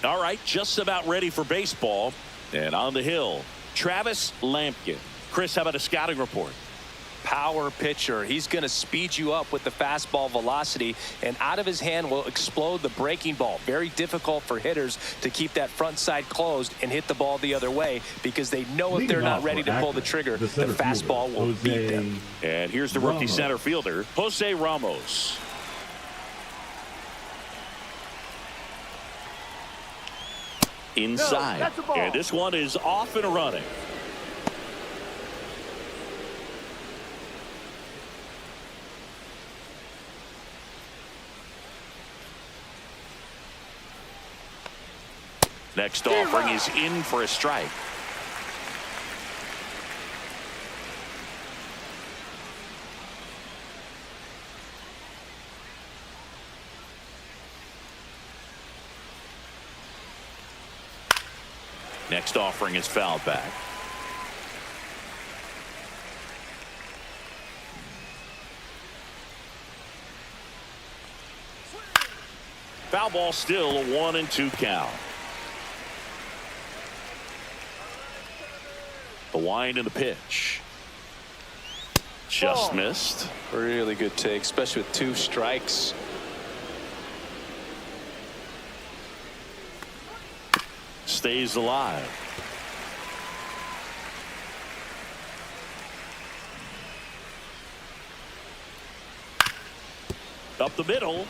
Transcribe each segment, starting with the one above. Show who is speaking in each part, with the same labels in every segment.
Speaker 1: All right, just about ready for baseball. And on the hill, Travis Lampkin. Chris, how about a scouting report?
Speaker 2: Power pitcher. He's going to speed you up with the fastball velocity, and out of his hand will explode the breaking ball. Very difficult for hitters to keep that front side closed and hit the ball the other way, because they know if they're not ready to pull the trigger, the fastball will beat them.
Speaker 1: And here's the rookie center fielder, Jose Ramos. Inside, and this one is off and running. Next offering is in for a strike. Next offering is fouled back. Foul ball, still a 1-2 count. The wind and the pitch. Just missed.
Speaker 2: Really good take, especially with 2 strikes.
Speaker 1: Stays alive. Up the middle.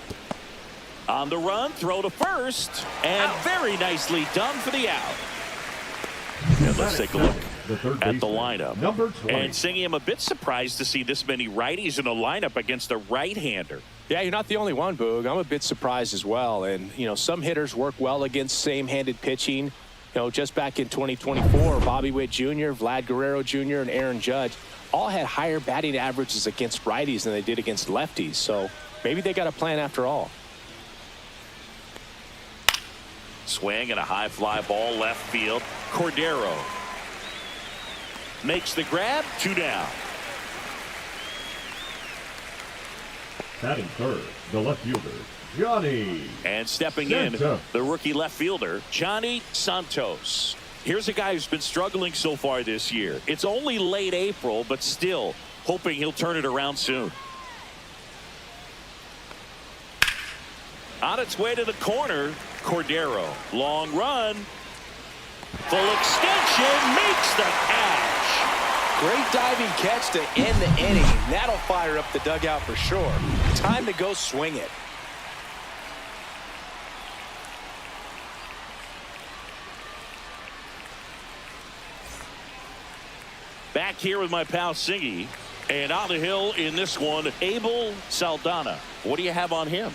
Speaker 1: On the run, throw to first, and very nicely done for the out. And let's take a look at the lineup. And Singy, I'm a bit surprised to see this many righties in the lineup against a right-hander.
Speaker 2: Yeah, you're not the only one, Boog. I'm a bit surprised as well. And, you know, some hitters work well against same-handed pitching. You know, just back in 2024, Bobby Witt Jr., Vlad Guerrero Jr., and Aaron Judge all had higher batting averages against righties than they did against lefties. So maybe they got a plan after all.
Speaker 1: Swing and a high fly ball left field. Cordero makes the grab. 2 down.
Speaker 3: Batting third, the left fielder, Johnny.
Speaker 1: And stepping in, the rookie left fielder, Johnny Santos. Here's a guy who's been struggling so far this year. It's only late April, but still hoping he'll turn it around soon. On its way to the corner, Cordero. Long run. Full extension. Makes the catch.
Speaker 2: Great diving catch to end the inning. That'll fire up the dugout for sure. Time to go swing it.
Speaker 1: Back here with my pal Singy. And on the hill in this one, Abel Saldana. What do you have on him?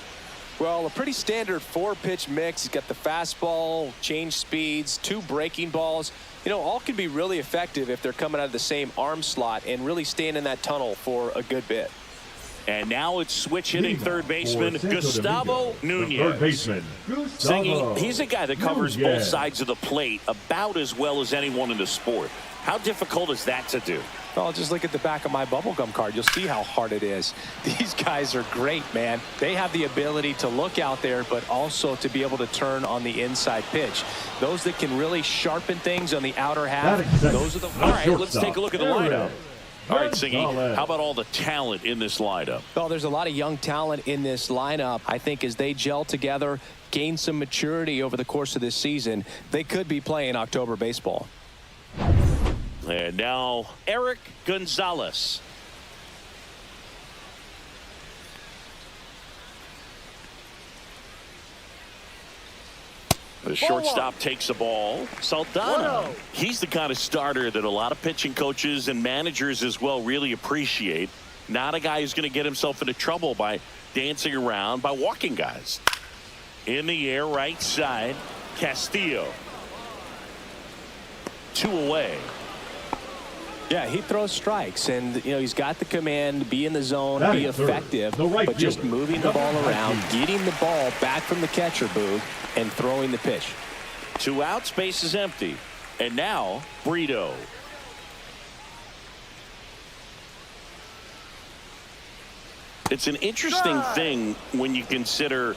Speaker 2: Well, a pretty standard 4-pitch mix. He's got the fastball, change speeds, 2 breaking balls. You know, all can be really effective if they're coming out of the same arm slot and really staying in that tunnel for a good bit.
Speaker 1: And now it's switch hitting third baseman Gustavo Nunez.
Speaker 3: Third baseman,
Speaker 1: Singy, he's a guy that covers both sides of the plate about as well as anyone in the sport. How difficult is that to do?
Speaker 2: Well, just look at the back of my bubblegum card. You'll see how hard it is. These guys are great, man. They have the ability to look out there, but also to be able to turn on the inside pitch. Those that can really sharpen things on the outer half, those are the...
Speaker 1: All right, let's take a look at the lineup. All right, Singy, how about all the talent in this lineup?
Speaker 2: Well, there's a lot of young talent in this lineup. I think as they gel together, gain some maturity over the course of this season, they could be playing October baseball.
Speaker 1: And now Eric Gonzalez. The shortstop takes the ball. Saldana. He's the kind of starter that a lot of pitching coaches and managers as well really appreciate. Not a guy who's going to get himself into trouble by dancing around, by walking guys. In the air, right side, Castillo. 2 away.
Speaker 2: Yeah, he throws strikes, and you know he's got the command to be in the zone, be effective, but just moving the ball around, getting the ball back from the catcher, Boog, and throwing the pitch.
Speaker 1: 2 outs, base is empty, and now Brito. It's an interesting thing when you consider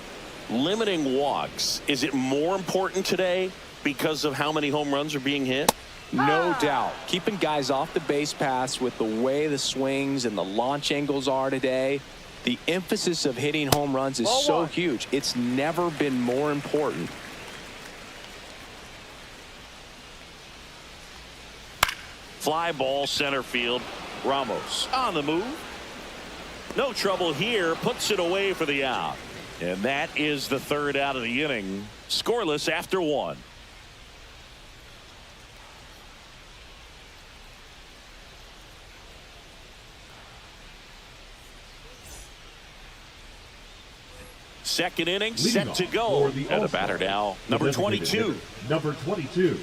Speaker 1: Limiting walks. Is it more important today because of how many home runs are being hit?
Speaker 2: No doubt. Keeping guys off the base paths with the way the swings and the launch angles are today. The emphasis of hitting home runs is so huge. It's never been more important.
Speaker 1: Fly ball center field. Ramos on the move. No trouble here. Puts it away for the out. And that is the third out of the inning. Scoreless after one. Second inning set to go. And the batter now, number 22.
Speaker 3: Number 22.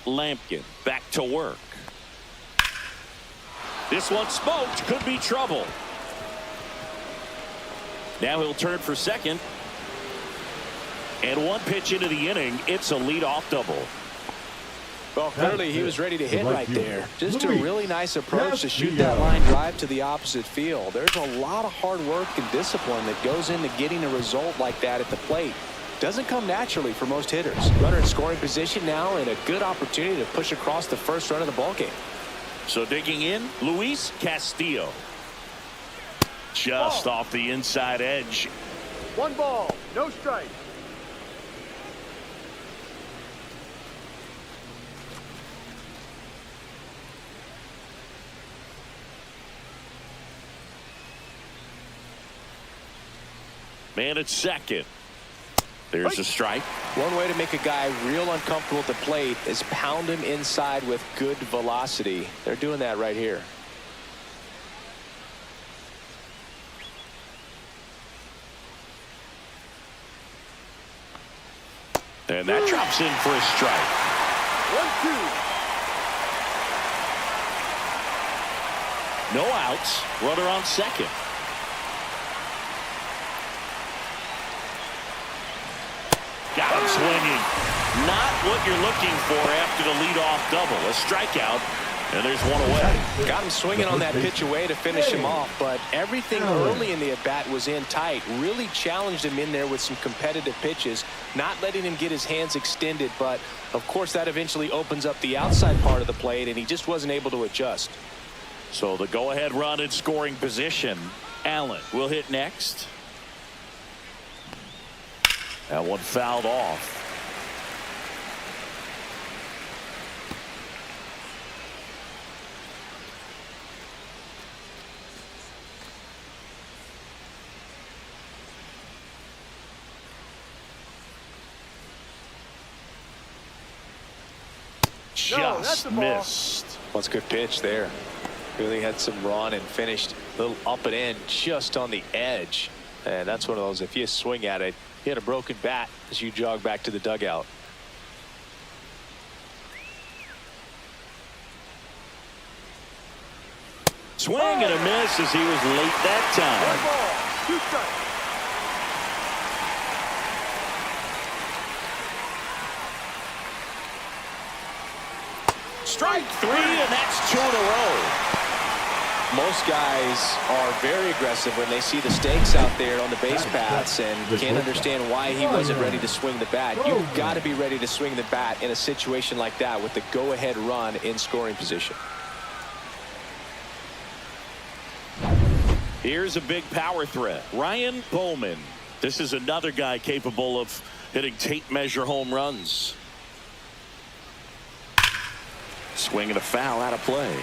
Speaker 1: Lampkin back to work. This one smoked. Could be trouble. Now he'll turn for second. And one pitch into the inning. It's a leadoff double.
Speaker 2: Well, clearly he was ready to hit right there. Just a really nice approach to shoot that line drive to the opposite field. There's a lot of hard work and discipline that goes into getting a result like that at the plate. Doesn't come naturally for most hitters. Runner in scoring position now, and a good opportunity to push across the first run of the ballgame.
Speaker 1: So digging in, Luis Castillo. Just off the inside edge.
Speaker 4: 1 ball, no strike.
Speaker 1: Man at second. There's a strike.
Speaker 2: One way to make a guy real uncomfortable at the plate is pound him inside with good velocity. They're doing that right here.
Speaker 1: And that drops in for a strike.
Speaker 4: 1-2.
Speaker 1: No outs. Runner on second. Got him swinging. Not what you're looking for after the leadoff double. A strikeout, and there's one away.
Speaker 2: Got him swinging on that pitch away to finish him off, but everything early in the at-bat was in tight. Really challenged him in there with some competitive pitches, not letting him get his hands extended, but of course that eventually opens up the outside part of the plate, and he just wasn't able to adjust.
Speaker 1: So the go-ahead run in scoring position. Allen will hit next. That one fouled off. Just missed.
Speaker 2: Well, it's a good pitch there. Really had some run and finished a little up and in just on the edge. And that's one of those, if you swing at it, you had a broken bat as you jog back to the dugout.
Speaker 1: Swing and a miss as he was late that time.
Speaker 4: 1 ball, 2 strikes.
Speaker 1: Strike 3, and that's 2 in a row.
Speaker 2: Most guys are very aggressive when they see the stakes out there on the base paths and can't understand why he wasn't ready to swing the bat. You've got to be ready to swing the bat in a situation like that with the go-ahead run in scoring position.
Speaker 1: Here's a big power threat. Ryan Bowman. This is another guy capable of hitting tape measure home runs. Swing and a foul out of play.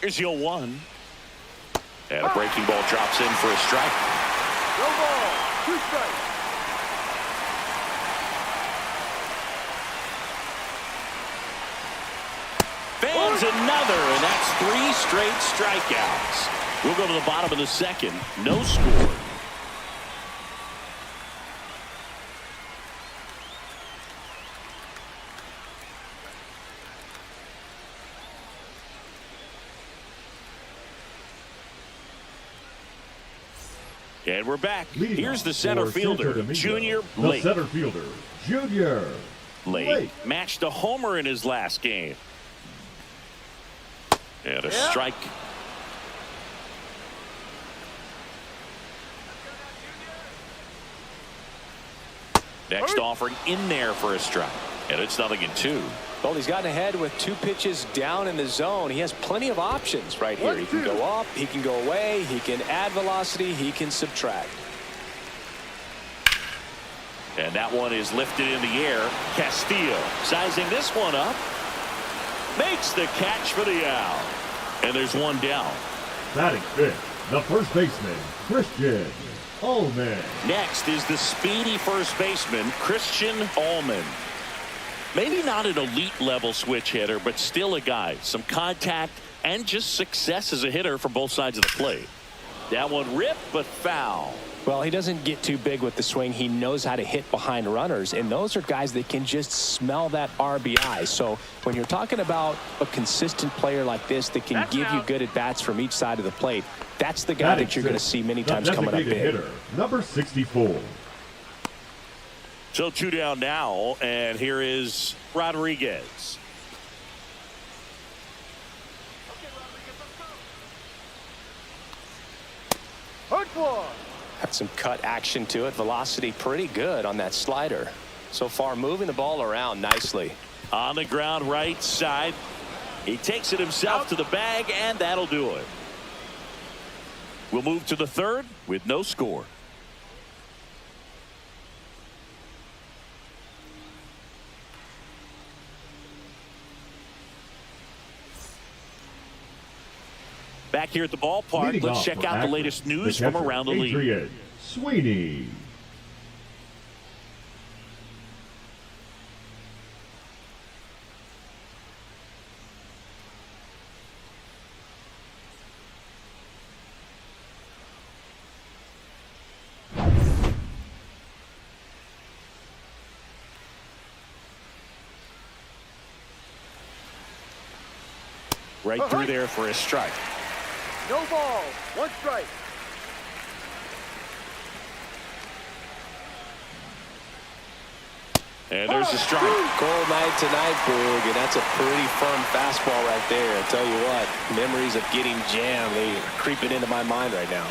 Speaker 1: Here's your 1. And a breaking ball drops in for a strike.
Speaker 4: 1 ball, 2 strikes.
Speaker 1: Fans another, and that's 3 straight strikeouts. We'll go to the bottom of the second. No score. And we're back.
Speaker 3: Leading
Speaker 1: Here's the
Speaker 3: off
Speaker 1: center
Speaker 3: for
Speaker 1: fielder,
Speaker 3: Santo Domingo,
Speaker 1: Junior
Speaker 3: the
Speaker 1: Blake.
Speaker 3: center fielder, Junior
Speaker 1: Blake matched a homer in his last game. And a strike. Next offering in there for a strike. And it's 0-2.
Speaker 2: Well, he's gotten ahead with 2 pitches down in the zone. He has plenty of options right here. He can go up, he can go away, he can add velocity, he can subtract.
Speaker 1: And that one is lifted in the air. Castillo sizing this one up. Makes the catch for the out. And there's one down.
Speaker 3: Batting fifth, the first baseman, Christian Allman.
Speaker 1: Next is the speedy first baseman, Christian Allman. Maybe not an elite level switch hitter, but still a guy. Some contact and just success as a hitter for both sides of the plate. That one ripped, but foul.
Speaker 2: Well, he doesn't get too big with the swing. He knows how to hit behind runners, and those are guys that can just smell that RBI. So when you're talking about a consistent player like this that can give you good at-bats from each side of the plate, that's the guy that you're going to see many times coming up big.
Speaker 3: Hitter, number 64.
Speaker 1: So 2 down now, and here is Rodriguez.
Speaker 4: Hard one.
Speaker 2: Had some cut action to it. Velocity pretty good on that slider. So far moving the ball around nicely.
Speaker 1: On the ground right side. He takes it himself to the bag, and that'll do it. We'll move to the third with no score. Back here at the ballpark,
Speaker 3: Leading
Speaker 1: let's
Speaker 3: off
Speaker 1: check
Speaker 3: for
Speaker 1: out the
Speaker 3: Akron,
Speaker 1: latest news
Speaker 3: the
Speaker 1: from
Speaker 3: catcher,
Speaker 1: around the league.
Speaker 3: Adrian Sweeney.
Speaker 1: Right through there for a strike.
Speaker 4: No ball. 1 strike.
Speaker 1: And there's a strike.
Speaker 2: Cold night tonight, Boog, and that's a pretty firm fastball right there. I tell you what, memories of getting jammed, they are creeping into my mind right now.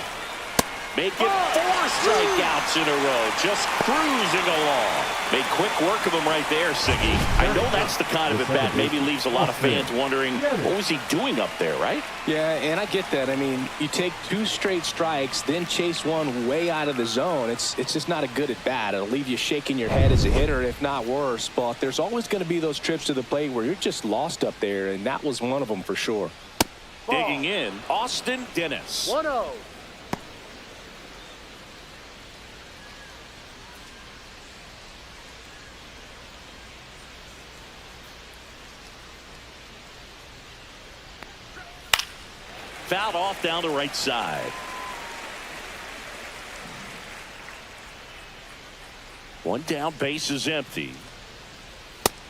Speaker 1: Making 4 strikeouts in a row, just cruising along. Made quick work of him right there, Siggy. I know that's the kind of at bat maybe leaves a lot of fans wondering, what was he doing up there, right?
Speaker 2: Yeah, and I get that. I mean, you take 2 straight strikes, then chase one way out of the zone. It's just not a good at bat. It'll leave you shaking your head as a hitter, if not worse. But there's always going to be those trips to the plate where you're just lost up there, and that was one of them for sure.
Speaker 1: Digging in, Austin Dennis.
Speaker 4: 1-0.
Speaker 1: Fouled off down the right side. One down, base is empty.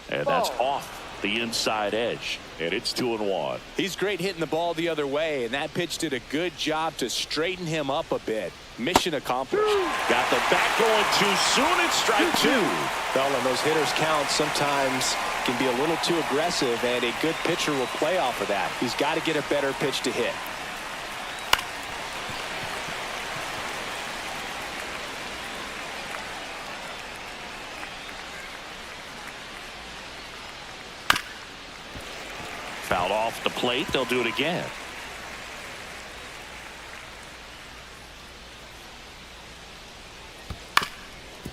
Speaker 1: And that's off the inside edge. And it's 2-1.
Speaker 2: He's great hitting the ball the other way, and that pitch did a good job to straighten him up a bit. Mission accomplished.
Speaker 1: Got the bat going too soon. It's strike 2.
Speaker 2: Well, and those hitters count sometimes can be a little too aggressive, and a good pitcher will play off of that. He's got to get a better pitch to hit.
Speaker 1: Fouled off the plate. They'll do it again.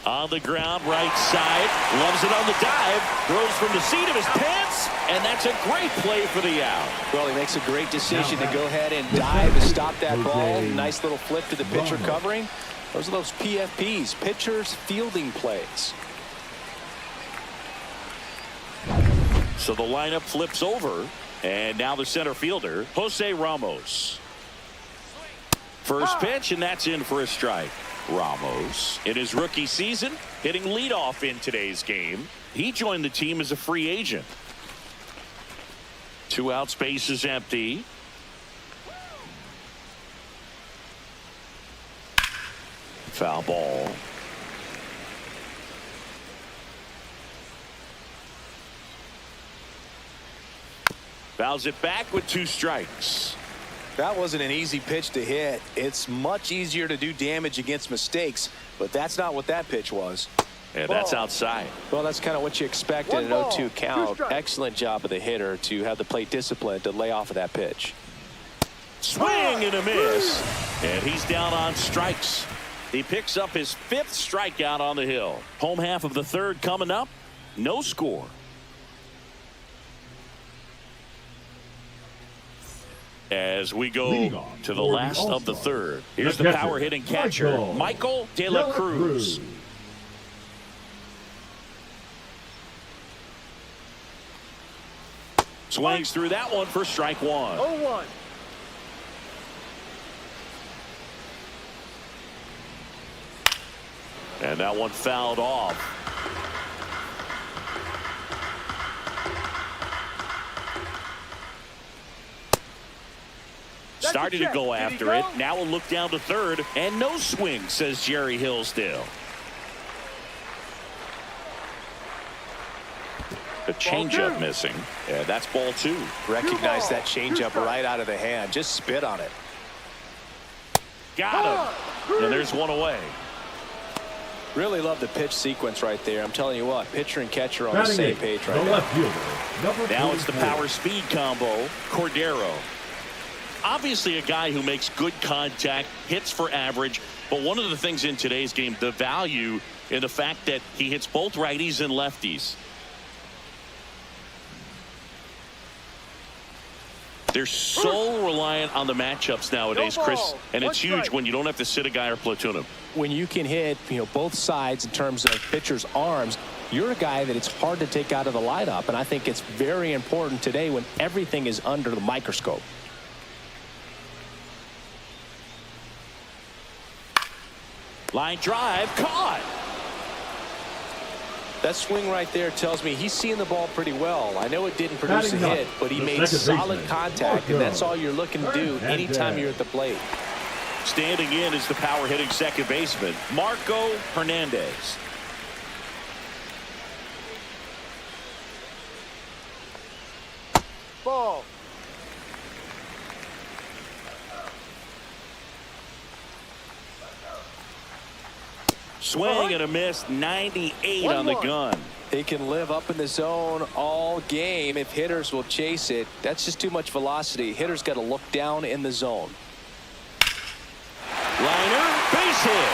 Speaker 1: On the ground, right side. Loves it on the dive. Throws from the seat of his pants. And that's a great play for the out.
Speaker 2: Well, he makes a great decision to go ahead and dive and stop that ball. Nice little flip to the pitcher covering. Those are those PFPs, pitchers fielding plays.
Speaker 1: So the lineup flips over. And now the center fielder, Jose Ramos. First pitch, and that's in for a strike. Ramos, in his rookie season, hitting leadoff in today's game. He joined the team as a free agent. 2 outs, base is empty. Foul ball. Fouls it back with 2 strikes.
Speaker 2: That wasn't an easy pitch to hit. It's much easier to do damage against mistakes, but that's not what that pitch was.
Speaker 1: And that's outside.
Speaker 2: Well, that's kind of what you expect in an 0-2 count. Excellent job of the hitter to have the plate discipline to lay off of that pitch.
Speaker 1: Swing and a miss. And he's down on strikes. He picks up his 5th strikeout on the hill. Home half of the 3rd coming up. No score. As we go to the last of the 3rd. Here's the power hitting catcher, Michael De La Cruz. Swings through that one for strike 1.
Speaker 4: 0-1.
Speaker 1: And that one fouled off. Started to go after it. Now we'll look down to 3rd. And no swing, says Jerry Hillsdale. The changeup missing. Yeah, that's ball 2.
Speaker 2: Recognize that changeup right out of the hand. Just spit on it.
Speaker 1: Got him. And there's one away.
Speaker 2: Really love the pitch sequence right there. I'm telling you what, pitcher and catcher on the same page right now.
Speaker 1: Now it's the power speed combo, Cordero. Obviously a guy who makes good contact, hits for average, but one of the things in today's game, the value in the fact that he hits both righties and lefties. They're so reliant on the matchups nowadays, Chris, and it's huge when you don't have to sit a guy or platoon him.
Speaker 2: When you can hit, both sides in terms of pitcher's arms, you're a guy that it's hard to take out of the lineup, and I think it's very important today when everything is under the microscope.
Speaker 1: Line drive, caught.
Speaker 2: That swing right there tells me he's seeing the ball pretty well. I know it didn't produce a hit, but he made solid contact, and that's all you're looking to do anytime you're at the plate.
Speaker 1: Standing in is the power hitting second baseman, Marco Hernandez.
Speaker 4: Ball.
Speaker 1: Swing and a miss, 98 on the gun.
Speaker 2: He can live up in the zone all game if hitters will chase it. That's just too much velocity. Hitters got to look down in the zone.
Speaker 1: Liner, base hit.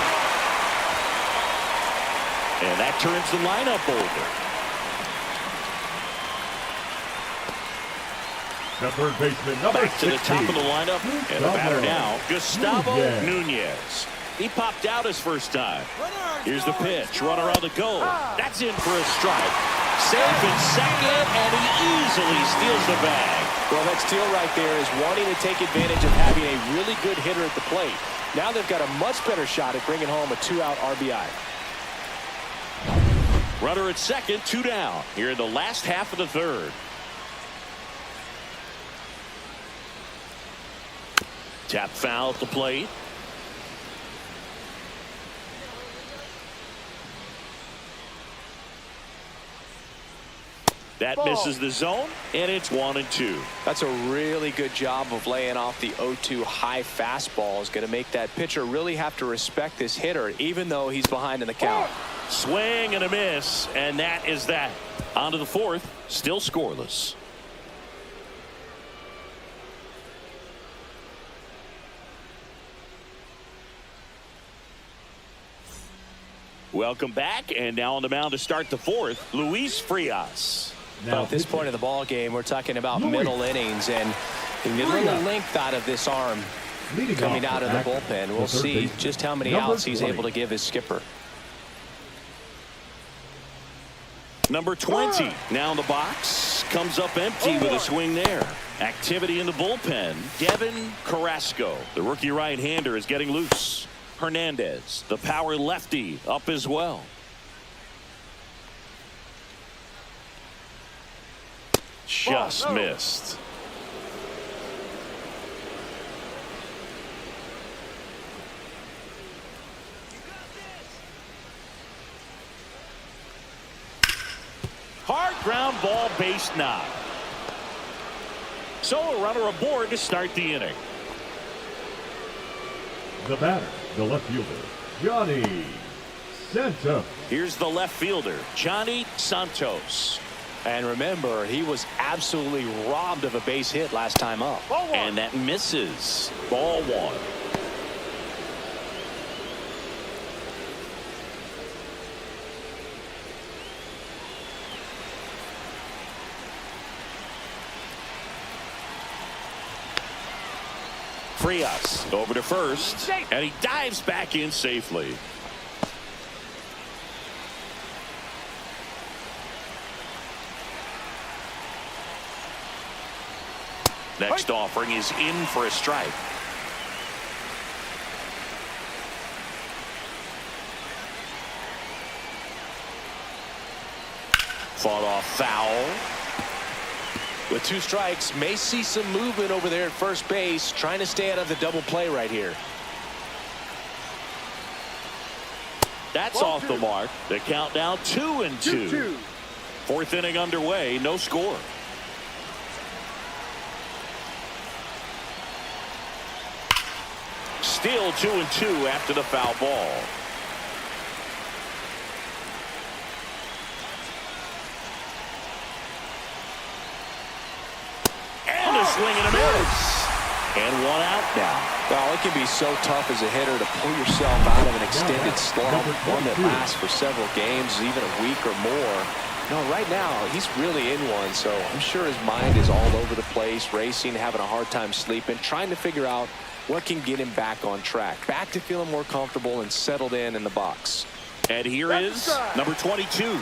Speaker 1: And that turns the lineup over.
Speaker 3: The 3rd baseman, number
Speaker 1: Back to the
Speaker 3: 16.
Speaker 1: top of the lineup. And the batter now, Gustavo Nunez. He popped out his first time. Here's the pitch. Runner on the go. That's in for a strike. Safe in second, and he easily steals the bag.
Speaker 2: Well, that steal right there is wanting to take advantage of having a really good hitter at the plate. Now they've got a much better shot at bringing home a 2-out RBI.
Speaker 1: Runner at second, 2 down. Here in the last half of the 3rd. Tap foul at the plate. That misses the zone, and it's 1-2.
Speaker 2: That's a really good job of laying off the 0-2 high fastball. Is going to make that pitcher really have to respect this hitter, even though he's behind in the count.
Speaker 1: Swing and a miss, and that is that. On to the 4th, still scoreless. Welcome back, and now on the mound to start the 4th, Luis Frias.
Speaker 2: Now, at this point of the ball game, we're talking about middle innings, and you get a little length out of this arm coming out of the bullpen. We'll see just how many outs he's able to give his skipper.
Speaker 1: Number 20 now in the box, comes up empty with a swing there. Activity in the bullpen. Devin Carrasco, the rookie right-hander, is getting loose. Hernandez, the power lefty, up as well. Just missed. Hard ground ball, base knock. So a runner aboard to start the inning.
Speaker 3: The batter, the left fielder, Johnny Santos.
Speaker 1: Here's the left fielder, Johnny Santos.
Speaker 2: And remember, he was absolutely robbed of a base hit last time up.
Speaker 1: And that misses. Ball one. Frias over to first, and he dives back in safely. Next offering is in for a strike. Fought off foul.
Speaker 2: With 2 strikes, may see some movement over there at first base, trying to stay out of the double play right here.
Speaker 1: That's off the mark. The count now 2-2. 4th inning underway, no score. Still 2-2 after the foul ball. And a swing and a miss. And 1 out now.
Speaker 2: Well, it can be so tough as a hitter to pull yourself out of an extended slump, one that lasts for several games, even a week or more. No, right now, he's really in one, so I'm sure his mind is all over the place, racing, having a hard time sleeping, trying to figure out what can get him back on track, back to feeling more comfortable and settled in the box.
Speaker 1: And here is number 22.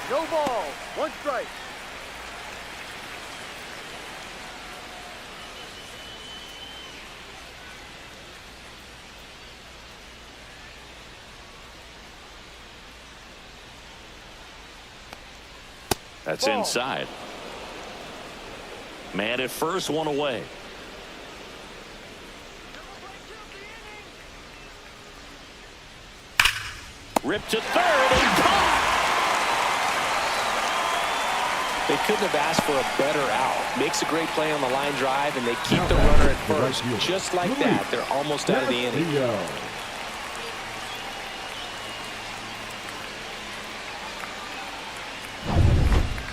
Speaker 4: No ball, 1 strike.
Speaker 1: That's inside. Man at first, 1 away. Ripped to third and caught.
Speaker 2: They couldn't have asked for a better out. Makes a great play on the line drive, and they keep the runner at first. Just like that, they're almost out of the inning.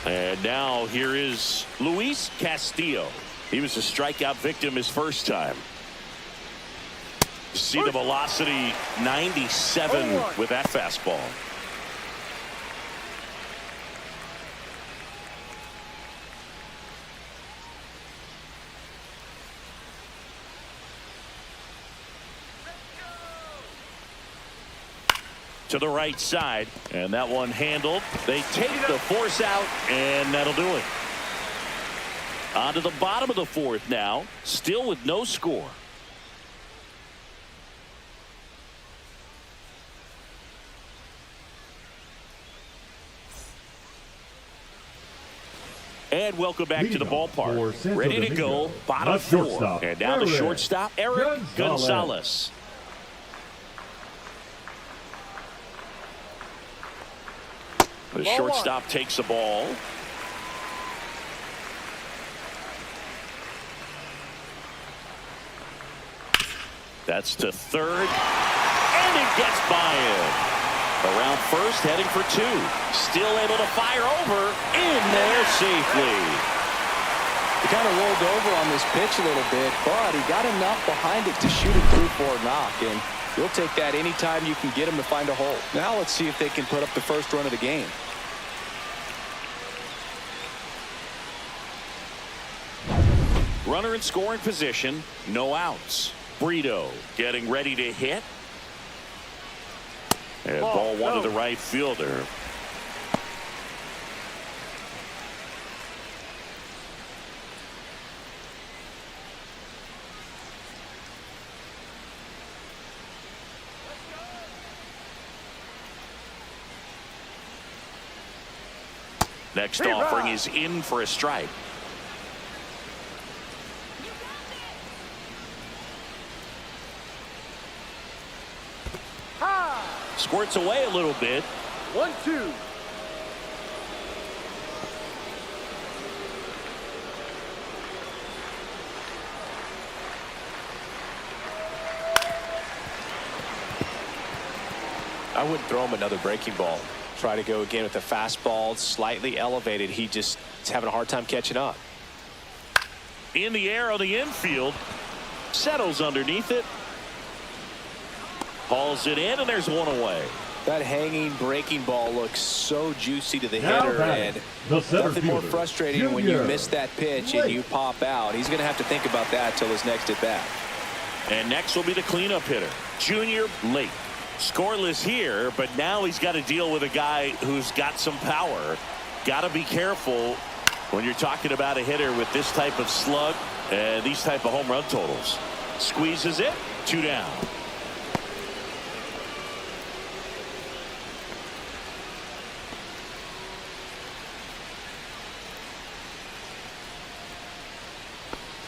Speaker 1: And now here is Luis Castillo. He was a strikeout victim his first time. See the velocity, 97 with that fastball. To the right side, and that one handled. They take the force out, and that'll do it. On to the bottom of the 4th now, still with no score. And welcome back to the ballpark. Ready to go, bottom 4. And now the shortstop, Eric Gonzalez. The shortstop takes the ball. That's to third. And it gets by him. Around first, heading for 2. Still able to fire over. In there safely.
Speaker 2: He kind of rolled over on this pitch a little bit, but he got enough behind it to shoot it through for a knock. And you'll take that anytime you can get him to find a hole. Now let's see if they can put up the first run of the game.
Speaker 1: Runner in scoring position, no outs. Brito getting ready to hit. And ball 1 to the right fielder. Next offering is in for a strike. Squirts away a little bit.
Speaker 4: 1-2.
Speaker 2: I wouldn't throw him another breaking ball. Try to go again with the fastball, slightly elevated. He just is having a hard time catching up.
Speaker 1: In the air on the infield. Settles underneath it. Hauls it in, and there's one away.
Speaker 2: That hanging breaking ball looks so juicy to the hitter, and nothing more frustrating when you miss that pitch and you pop out. He's going to have to think about that till his next at bat.
Speaker 1: And next will be the cleanup hitter, Junior Lake. Scoreless here, but now he's got to deal with a guy who's got some power. Got to be careful when you're talking about a hitter with this type of slug and these type of home run totals. Squeezes it, 2 down.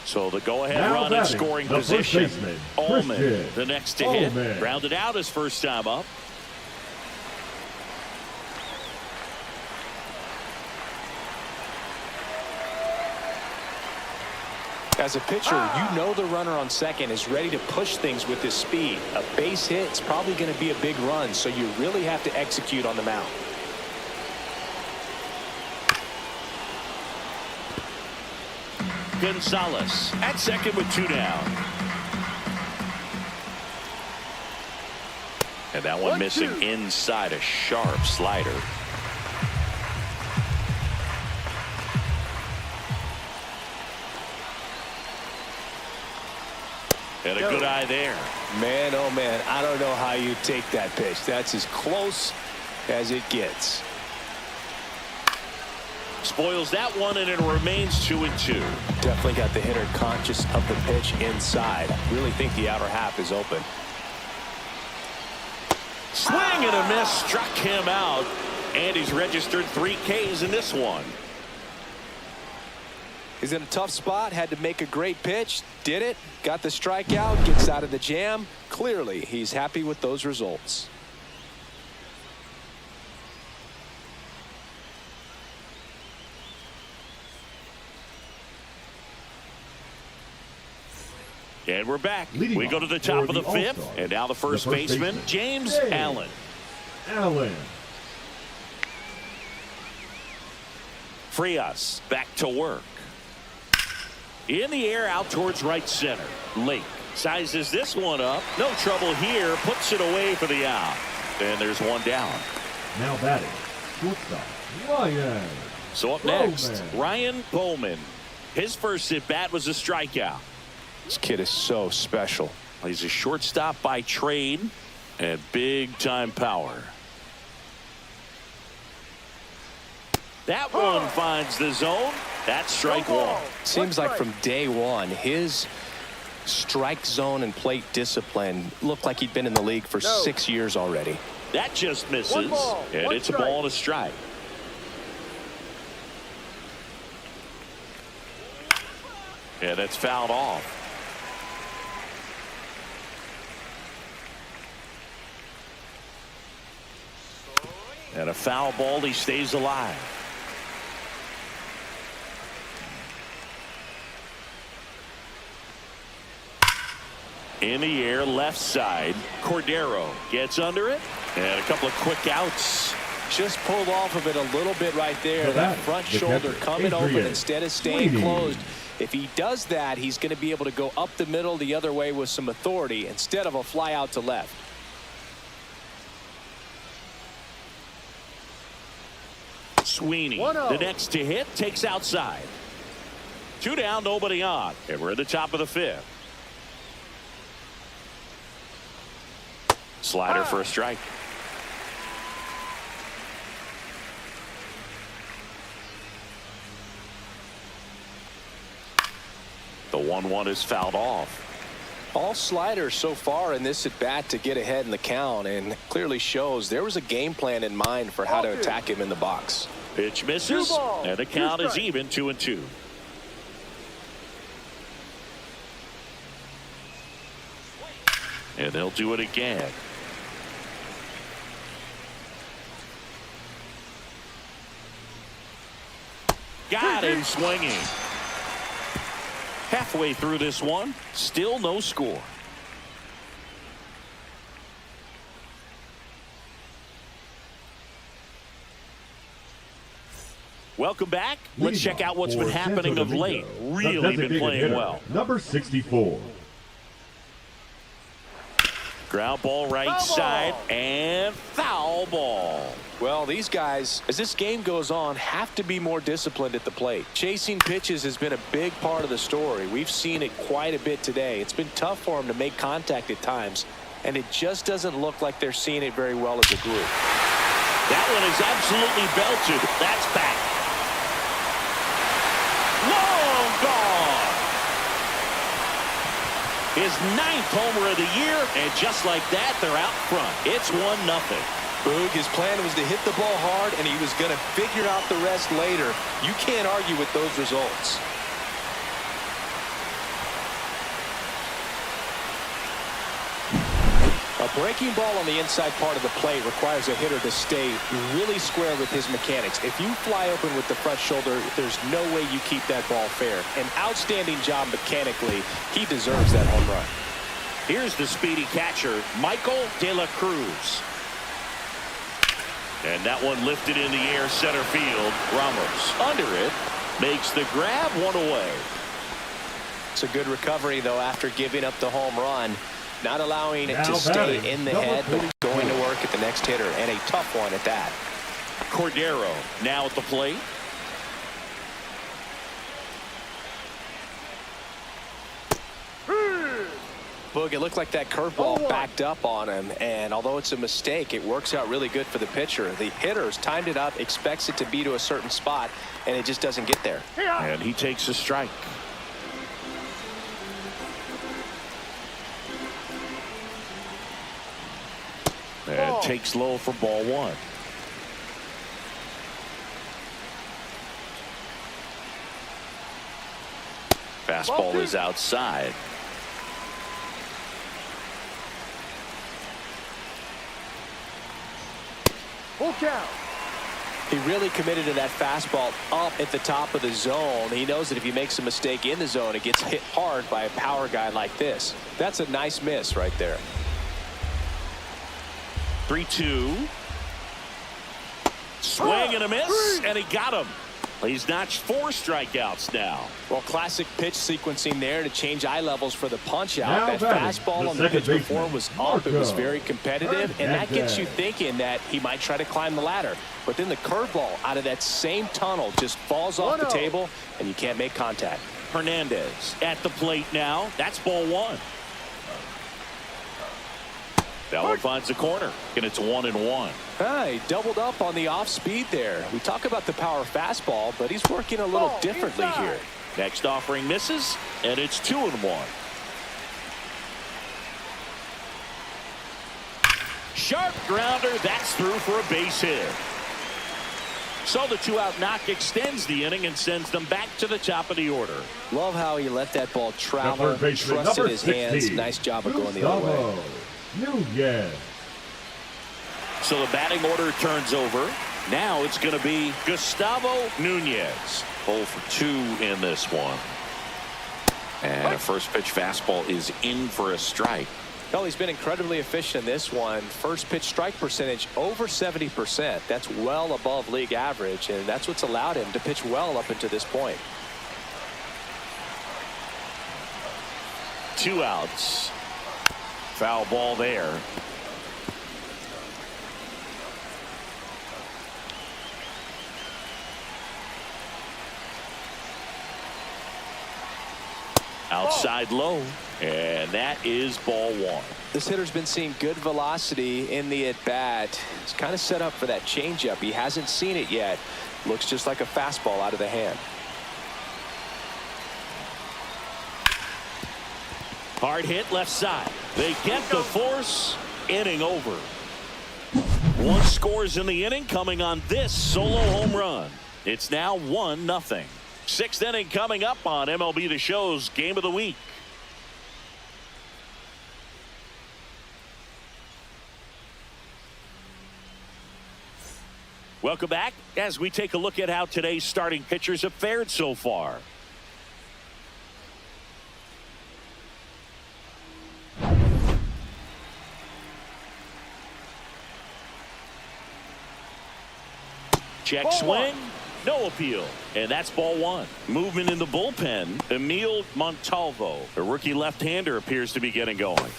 Speaker 1: So the go-ahead run in scoring position. Ullman, the next to hit. Rounded out his first time up.
Speaker 2: As a pitcher, you know the runner on second is ready to push things with his speed. A base hit is probably going to be a big run, so you really have to execute on the mound.
Speaker 1: Gonzalez at second with 2 down. And that one missing inside, a sharp slider. And a good eye there.
Speaker 2: Man, oh man, I don't know how you take that pitch. That's as close as it gets.
Speaker 1: Spoils that one, and it remains 2-2.
Speaker 2: Definitely got the hitter conscious of the pitch inside. Really think the outer half is open.
Speaker 1: Swing and a miss, struck him out, and he's registered 3 Ks in this one.
Speaker 2: He's in a tough spot, had to make a great pitch, did it, got the strikeout, gets out of the jam. Clearly, he's happy with those results.
Speaker 1: And we're back. We go to the top of the 5th, and now the first baseman, James Allen. Frias back to work. In the air out towards right center. Lake sizes this one up. No trouble here. Puts it away for the out. And there's one down.
Speaker 3: Now batting, shortstop, Ryan.
Speaker 1: So up next, Ryan Bowman. His first at bat was a strikeout.
Speaker 2: This kid is so special.
Speaker 1: He's a shortstop by trade and big time power. That one finds the zone. That's strike one.
Speaker 2: Seems like from day one, his strike zone and plate discipline looked like he'd been in the league for 6 years already.
Speaker 1: That just misses, and it's a ball and a strike. Yeah, that's fouled off. And a foul ball, he stays alive. In the air, left side. Cordero gets under it. And a couple of quick outs.
Speaker 2: Just pulled off of it a little bit right there. That front shoulder coming open instead of staying closed. If he does that, he's going to be able to go up the middle the other way with some authority instead of a fly out to left.
Speaker 1: Sweeney, the next to hit, takes outside. 2 down, nobody on. And we're at the top of the 5th. Slider for a strike. The 1-1 is fouled off.
Speaker 2: All sliders so far in this at bat to get ahead in the count, and clearly shows there was a game plan in mind for how to attack him in the box.
Speaker 1: Pitch misses, and the count is even 2-2. And they'll do it again. Got him swinging. Halfway through this one, still no score. Welcome back. Let's
Speaker 3: Leading
Speaker 1: check out what's
Speaker 3: for
Speaker 1: been happening
Speaker 3: Santo
Speaker 1: of late.
Speaker 3: Domingo,
Speaker 1: Really
Speaker 3: the
Speaker 1: been
Speaker 3: designated
Speaker 1: playing
Speaker 3: hitter,
Speaker 1: well.
Speaker 3: Number 64.
Speaker 1: Ground ball right
Speaker 4: Foul
Speaker 1: side
Speaker 4: ball.
Speaker 1: and foul ball.
Speaker 2: Well, these guys, as this game goes on, have to be more disciplined at the plate. Chasing pitches has been a big part of the story. We've seen it quite a bit today. It's been tough for them to make contact at times, and it just doesn't look like they're seeing it very well as a group.
Speaker 1: That one is absolutely belted. That's back. Long gone. His 9th homer of the year, and just like that, they're out front. It's 1-0.
Speaker 2: Boog, his plan was to hit the ball hard, and he was going to figure out the rest later. You can't argue with those results. A breaking ball on the inside part of the plate requires a hitter to stay really square with his mechanics. If you fly open with the front shoulder, there's no way you keep that ball fair. An outstanding job mechanically. He deserves that home run.
Speaker 1: Here's the speedy catcher, Michael De La Cruz. And that one lifted in the air, center field. Ramos under it, makes the grab, 1 away.
Speaker 2: It's a good recovery, though, after giving up the home run. Not allowing it
Speaker 3: Now
Speaker 2: to
Speaker 3: batting,
Speaker 2: stay in the
Speaker 3: number
Speaker 2: head, but
Speaker 3: 42.
Speaker 2: going to work at the next hitter, and a tough one at that.
Speaker 1: Cordero now at the plate.
Speaker 2: Boog, it looked like that curveball
Speaker 4: 0-1.
Speaker 2: backed up on him, and although it's a mistake, it works out really good for the pitcher. The hitter's timed it up, expects it to be to a certain spot, and it just doesn't get there.
Speaker 1: And he takes a strike. And takes low for ball 1. Fastball is outside.
Speaker 4: Full count.
Speaker 2: He really committed to that fastball up at the top of the zone. He knows that if he makes a mistake in the zone, it gets hit hard by a power guy like this. That's a nice miss right there.
Speaker 1: 3-2. Swing and a miss, and he got him. He's notched 4 strikeouts now.
Speaker 2: Well, classic pitch sequencing there to change eye levels for the punch out.
Speaker 3: Now
Speaker 2: That
Speaker 3: batting,
Speaker 2: fastball
Speaker 3: the
Speaker 2: on the pitch
Speaker 3: second
Speaker 2: before
Speaker 3: baseman,
Speaker 2: was up. It was
Speaker 3: Marco
Speaker 2: very competitive, and that gets you
Speaker 3: Hernandez.
Speaker 2: thinking that he might try to climb the ladder. But then the curveball out of that same tunnel just falls off the
Speaker 4: 1-0.
Speaker 2: table, and you can't make contact.
Speaker 1: Hernandez at the plate now. That's ball 1. That one finds the corner, and it's 1-1.
Speaker 2: He doubled up on the off speed there. We talk about the power fastball, but he's working a little
Speaker 4: Ball
Speaker 2: differently
Speaker 4: inside.
Speaker 2: here.
Speaker 1: Next offering misses, and it's 2-1. Sharp grounder, that's through for a base hit. So the 2-out knock extends the inning and sends them back to the top of the order.
Speaker 2: Love how he let that ball
Speaker 3: The
Speaker 2: travel,
Speaker 3: third baseman,
Speaker 2: trusted
Speaker 3: number
Speaker 2: his
Speaker 3: 60,
Speaker 2: hands. Nice job of going the other way.
Speaker 3: Nunez.
Speaker 1: So the batting order turns over. Now it's going to be Gustavo Nunez. 0 for 2 in this one. And a first pitch fastball is in for a strike.
Speaker 2: Well, he's been incredibly efficient in this one. First pitch strike percentage over 70%. That's well above league average, and that's what's allowed him to pitch well up until this point.
Speaker 1: 2 outs. Foul ball there. Outside low, and that is ball 1.
Speaker 2: This hitter's been seeing good velocity in the at-bat. He's kind of set up for that changeup. He hasn't seen it yet. Looks just like a fastball out of the hand.
Speaker 1: Hard hit left side. They get the force. Inning over. 1 scores in the inning coming on this solo home run. It's now 1-0. 6th inning coming up on MLB The Show's Game of the Week. Welcome back as we take a look at how today's starting pitchers have fared so far. Check swing. No appeal. And that's ball one. Movement in the bullpen. Emil Montalvo, a rookie left-hander, appears to be getting going.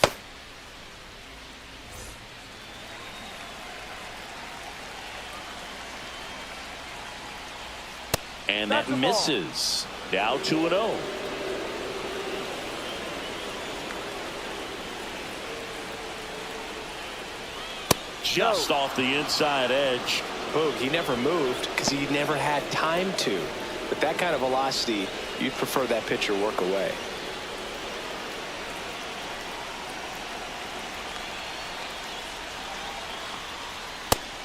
Speaker 1: And that misses. Now 2-0. Just off the inside edge.
Speaker 2: Boog, he never moved because he never had time to. With that kind of velocity, you'd prefer that pitcher work away.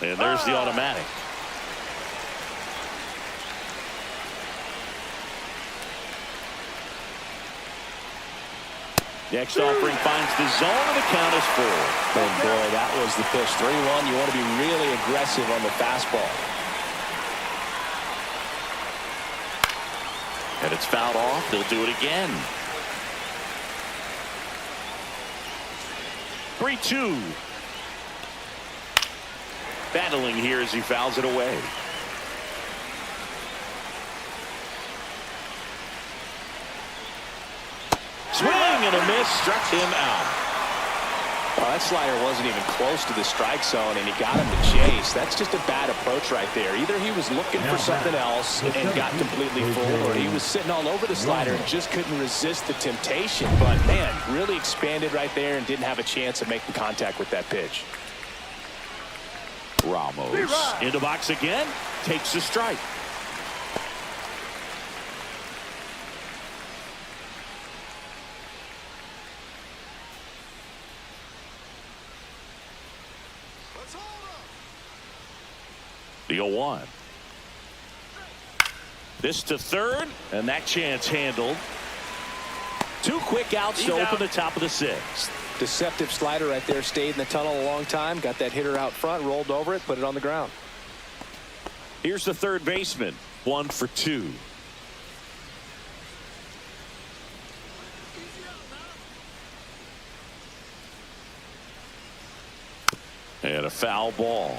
Speaker 1: And there's the automatic. Next offering finds the zone, and the count is 4.
Speaker 2: Oh boy, that was the pitch. 3-1. You want to be really aggressive on the fastball.
Speaker 1: And it's fouled off. They'll do it again. 3-2. Battling here as he fouls it away. Swing and a miss, struck him out.
Speaker 2: Well, that slider wasn't even close to the strike zone, and he got him to chase. That's just a bad approach right there. Either he was looking for something else and got completely fooled, or he was sitting all over the slider and just couldn't resist the temptation. But, man, really expanded right there and didn't have a chance of making contact with that pitch.
Speaker 1: Ramos in the box again, takes the strike. The 0-1. This to third, and that chance handled. 2 quick outs to open the top of the 6th.
Speaker 2: Deceptive slider right there. Stayed in the tunnel a long time. Got that hitter out front, rolled over it, put it on the ground.
Speaker 1: Here's the third baseman. 1 for 2. And a foul ball.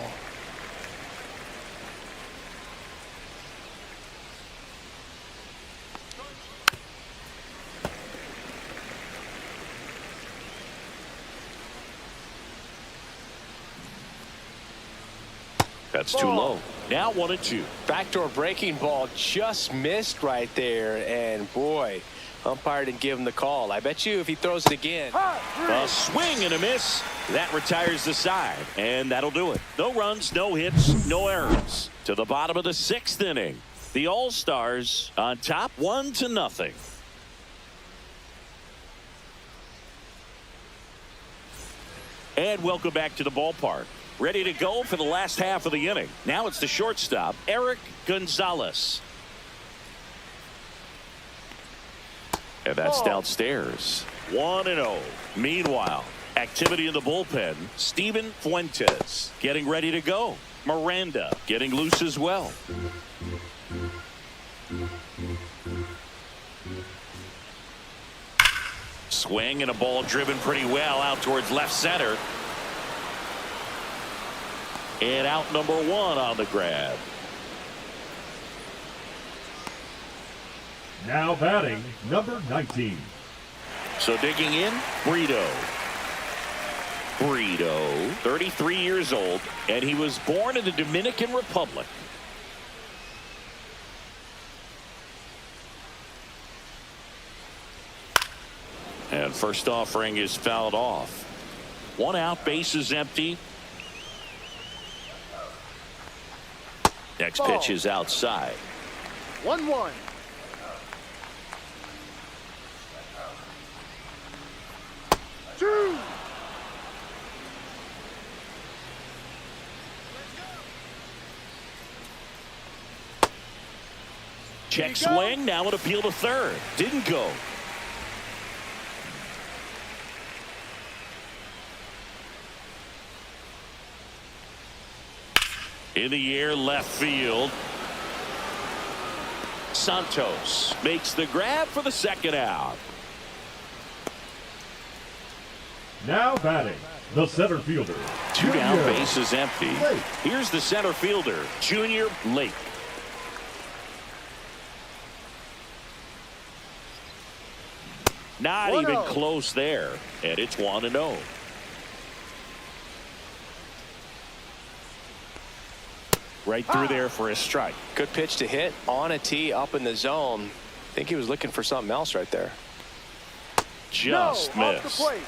Speaker 1: That's too low. Now 1-2.
Speaker 2: Backdoor breaking ball just missed right there, and boy, umpire didn't give him the call. I bet you if he throws it again.
Speaker 1: A swing and a miss. That retires the side, and that'll do it. No runs, no hits, no errors. To the bottom of the 6th inning. The All-Stars on top 1-0. And welcome back to the ballpark. Ready to go for the last half of the inning. Now it's the shortstop, Eric Gonzalez. And that's downstairs. 1-0. Meanwhile, activity in the bullpen. Steven Fuentes getting ready to go. Miranda getting loose as well. Swing and a ball driven pretty well out towards left center. And out number 1 on the grab.
Speaker 3: Now batting, number 19.
Speaker 1: So digging in, Brito. 33 years old, and he was born in the Dominican Republic. And first offering is fouled off. 1 out, bases empty. Next pitch is outside.
Speaker 4: 1-1. Two.
Speaker 1: Check swing, now an appeal to third. Didn't go. In the air, left field. Santos makes the grab for the 2nd out.
Speaker 3: Now batting, the center fielder.
Speaker 1: 2 down, bases empty. Here's the center fielder, Junior Lake. Not
Speaker 4: 1-0.
Speaker 1: even close there. And it's 1-0. Right through there for a strike.
Speaker 2: Good pitch to hit on a tee up in the zone. I think he was looking for something else right there.
Speaker 1: Just
Speaker 4: no, off the
Speaker 1: missed.
Speaker 4: plate.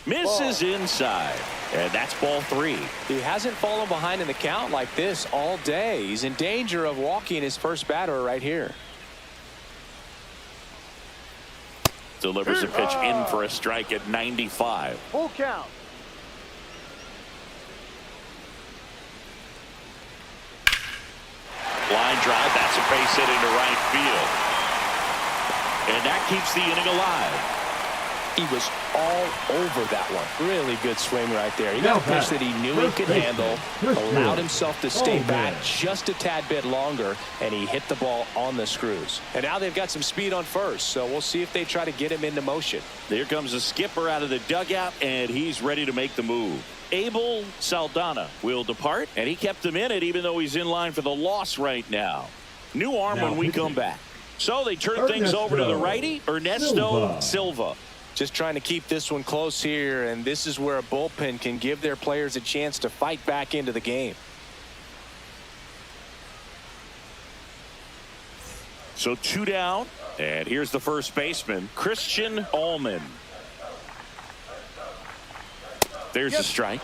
Speaker 1: Misses inside. And that's ball 3.
Speaker 2: He hasn't fallen behind in the count like this all day. He's in danger of walking his first batter right here.
Speaker 1: Delivers a pitch in for a strike at 95.
Speaker 4: Full count.
Speaker 1: Line drive. That's a base hit into right field. And that keeps the inning alive.
Speaker 2: He was all over that one. Really good swing right there. He
Speaker 3: Now
Speaker 2: got a pitch
Speaker 3: back,
Speaker 2: that he knew he
Speaker 3: first
Speaker 2: could
Speaker 3: baseman,
Speaker 2: handle,
Speaker 3: Christian.
Speaker 2: allowed himself to stay
Speaker 3: Oh,
Speaker 2: back
Speaker 3: man.
Speaker 2: just a tad bit longer, and he hit the ball on the screws. And now they've got some speed on first, so we'll see if they try to get him into motion.
Speaker 1: There comes a skipper out of the dugout, and he's ready to make the move. Abel Saldana will depart, and he kept him in it even though he's in line for the loss right now. New arm
Speaker 3: Now
Speaker 1: when we
Speaker 3: pitching.
Speaker 1: come back. So they turn things over to the righty, Ernesto Silva.
Speaker 2: Just trying to keep this one close here, and this is where a bullpen can give their players a chance to fight back into the game.
Speaker 1: So 2 down, and here's the first baseman, Christian Allman. There's a strike.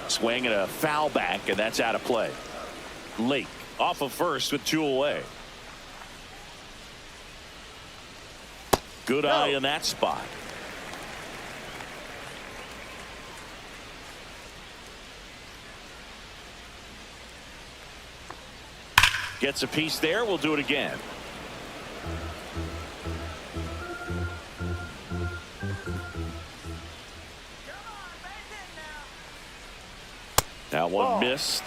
Speaker 1: Swing and a foul back, and that's out of play. Lake off of first with 2 away. Good eye in that spot. Gets a piece there. We'll do it again. That one missed.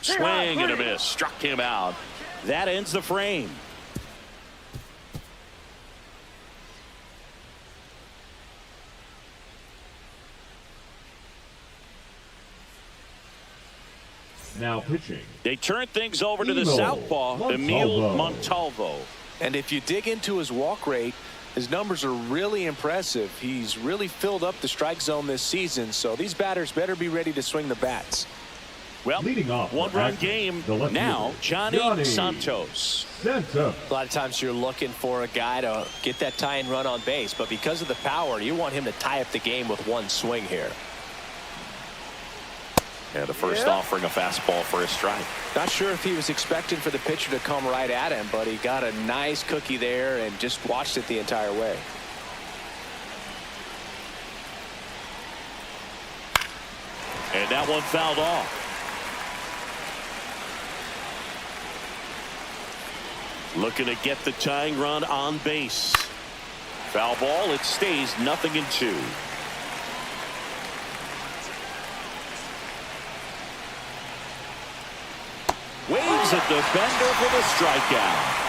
Speaker 1: Swing and a miss. Struck him out. That ends the frame.
Speaker 3: Now pitching.
Speaker 1: They turn things over to the
Speaker 3: Emil
Speaker 1: southpaw, Emil
Speaker 3: Montalvo.
Speaker 1: Montalvo.
Speaker 2: And if you dig into his walk rate, his numbers are really impressive. He's really filled up the strike zone this season, so these batters better be ready to swing the bats.
Speaker 1: Well,
Speaker 3: Leading off for
Speaker 1: one-run
Speaker 3: action,
Speaker 1: game
Speaker 3: the left
Speaker 1: now.
Speaker 3: fielder,
Speaker 1: Johnny Santos.
Speaker 3: Santos.
Speaker 2: A lot of times you're looking for a guy to get that tying run on base, but because of the power, you want him to tie up the game with one swing here.
Speaker 1: Yeah, the first offering a fastball for a strike.
Speaker 2: Not sure if he was expecting for the pitcher to come right at him, but he got a nice cookie there and just watched it the entire way.
Speaker 1: And that one fouled off. Looking to get the tying run on base. Foul ball. It stays 0-2. Waves at the bender for the strikeout.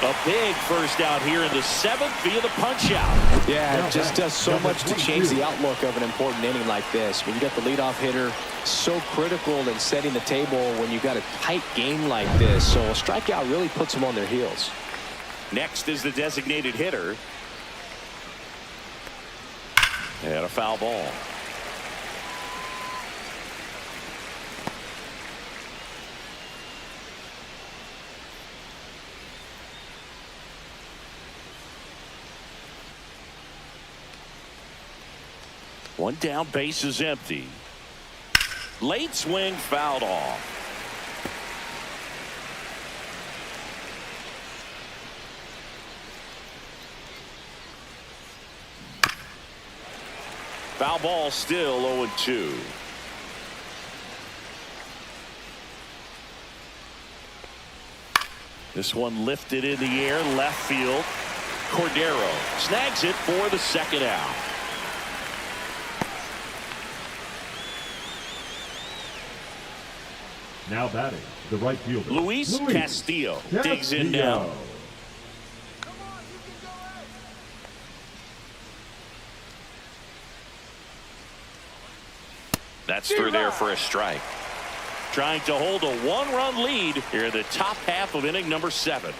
Speaker 1: A big first out here in the 7th via the punch out.
Speaker 2: Yeah, it just does so much to change the outlook of an important inning like this. When you got the leadoff hitter, so critical in setting the table when you got a tight game like this. So a strikeout really puts them on their heels.
Speaker 1: Next is the designated hitter. And a foul ball. One down, base is empty. Late swing, fouled off. Foul ball, still 0-2. This one lifted in the air, left field. Cordero snags it for the second out.
Speaker 3: Now batting, the right fielder,
Speaker 1: Luis Castillo digs in now. That's through there for a strike. Trying to hold a one-run lead here in the top half of inning number 7.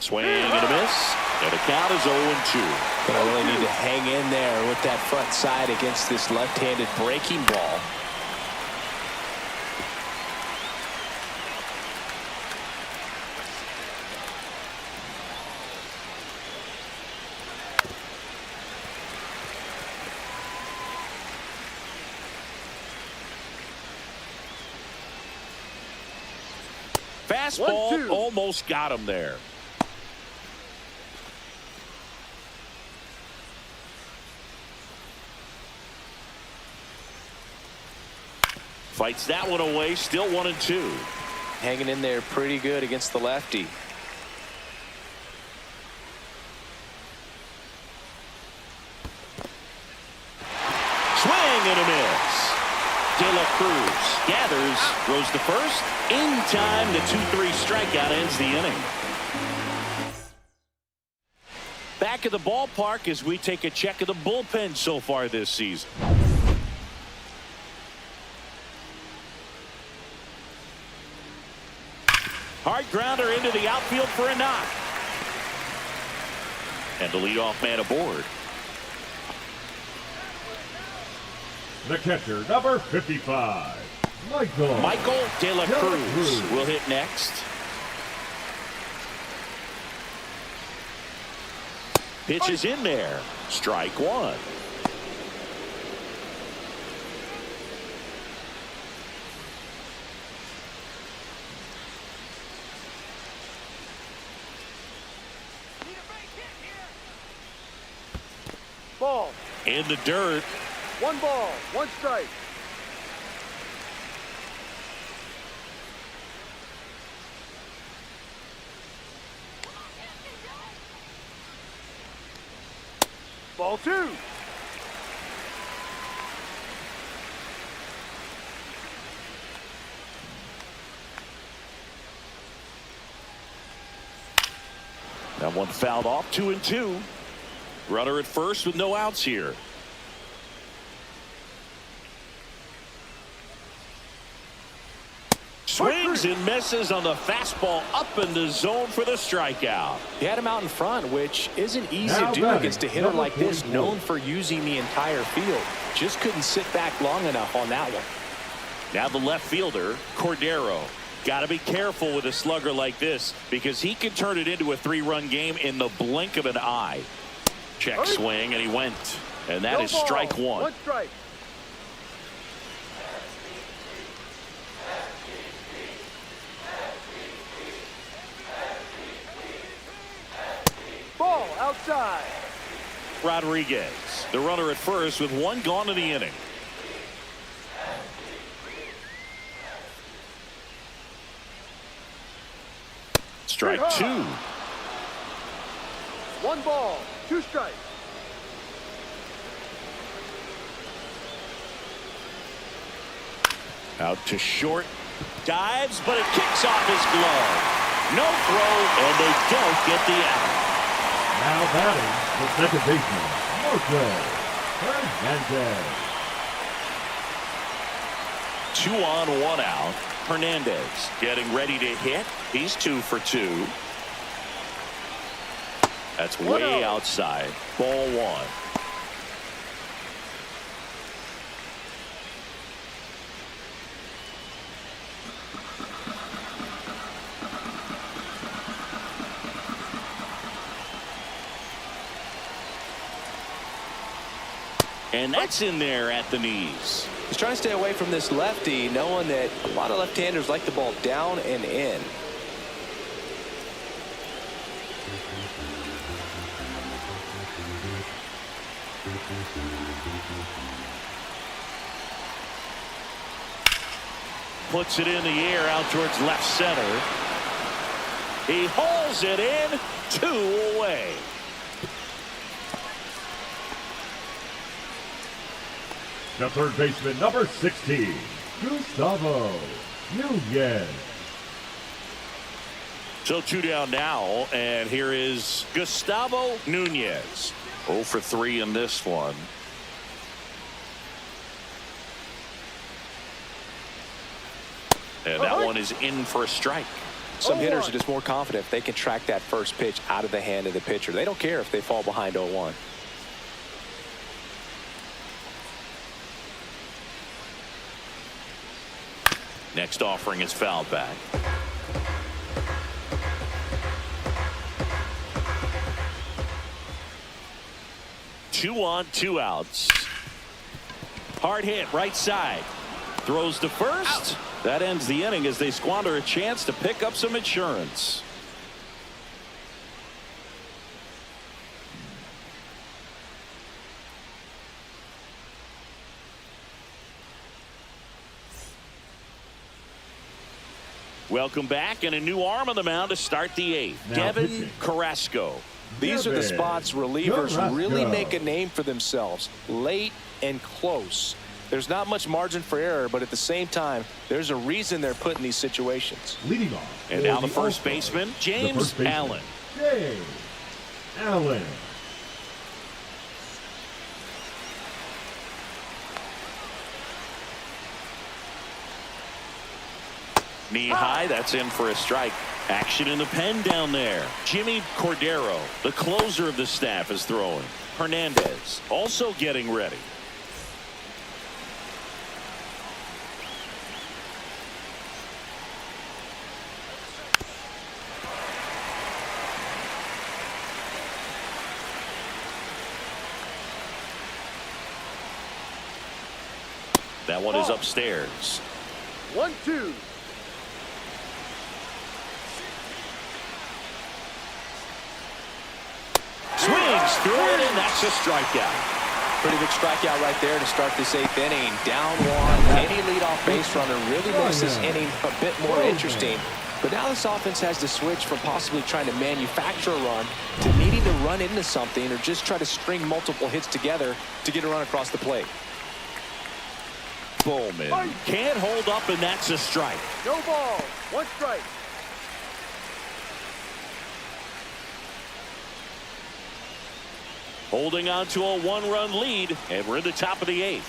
Speaker 1: Swing and a miss, and the count is 0-2.
Speaker 2: Gonna really need to hang in there with that front side against this left-handed breaking ball.
Speaker 1: Fastball almost got him there. Fights that one away, still 1-2.
Speaker 2: Hanging in there pretty good against the lefty.
Speaker 1: Swing and a miss. De La Cruz gathers, throws to first. In time, the 2-3 strikeout ends the inning. Back at the ballpark as we take a check of the bullpen so far this season. Hard grounder into the outfield for a knock. And the leadoff man aboard.
Speaker 3: The catcher, number 55,
Speaker 1: Michael De La Cruz will hit next. Pitch is in there. Strike one.
Speaker 4: Ball.
Speaker 1: In the dirt.
Speaker 4: 1 ball, 1 strike. Ball 2.
Speaker 1: That one fouled off, 2-2. Runner at first with no outs here. Swings and misses on the fastball up in the zone for the strikeout.
Speaker 2: He had him out in front, which isn't easy to do against a hitter like this, known for using the entire field. Just couldn't sit back long enough on that one.
Speaker 1: Now the left fielder, Cordero. Got to be careful with a slugger like this because he can turn it into a 3-run game in the blink of an eye. Check swing, and he went. And that is strike 1.
Speaker 4: 1 strike. Ball outside.
Speaker 1: Rodriguez, the runner at first with 1 gone in the inning. Strike 2.
Speaker 4: 1 ball, 2 strikes.
Speaker 1: Out to short. Dives, but it kicks off his glove. No throw, and they don't get the out.
Speaker 3: Now batting, the second baseman, Nota Importante.
Speaker 1: 2 on, 1 out. Hernandez getting ready to hit. He's 2 for 2. That's way outside. Ball 1. And that's in there at the knees.
Speaker 2: He's trying to stay away from this lefty, knowing that a lot of left-handers like the ball down and in.
Speaker 1: puts it in the air out towards left center. He hauls it in, 2 away.
Speaker 3: The third baseman, number 16, Gustavo Nunez.
Speaker 1: So 2 down now, and here is Gustavo Nunez. 0 for 3 in this one. And that one is in for a strike.
Speaker 2: Some hitters are just more confident if they can track that first pitch out of the hand of the pitcher. They don't care if they fall behind 0-1.
Speaker 1: Next offering is fouled back. Two on, 2 outs. Hard hit, right side. Throws to first. That ends the inning as they squander a chance to pick up some insurance. Welcome back, and a new arm on the mound to start the 8th.
Speaker 3: Now
Speaker 1: Devin
Speaker 3: pitching.
Speaker 1: Carrasco.
Speaker 2: These are the
Speaker 3: Devin
Speaker 2: spots relievers
Speaker 3: Carrasco.
Speaker 2: really make a name for themselves. Late and close. There's not much margin for error, but at the same time, there's a reason they're put in these situations.
Speaker 3: Leading off.
Speaker 1: And
Speaker 3: for
Speaker 1: now the
Speaker 3: the
Speaker 1: first
Speaker 3: All-Star,
Speaker 1: baseman,
Speaker 3: the
Speaker 1: James
Speaker 3: first baseman,
Speaker 1: Allen.
Speaker 3: James Allen.
Speaker 1: Knee high, that's in for a strike. Action in the pen down there. Jimmy Cordero, the closer of the staff, is throwing. Hernandez also getting ready. That one is upstairs.
Speaker 4: 1-2.
Speaker 1: Swings through it, and that's a strikeout.
Speaker 2: Pretty big strikeout right there to start this 8th inning. Down 1. Any leadoff base runner really makes this inning a bit more interesting. But now this offense has to switch from possibly trying to manufacture a run to needing to run into something or just try to string multiple hits together to get a run across the plate.
Speaker 1: Bowman can't hold up, and that's a strike.
Speaker 4: No ball. 1 strike.
Speaker 1: Holding on to a 1-run lead, and we're in the top of the 8th.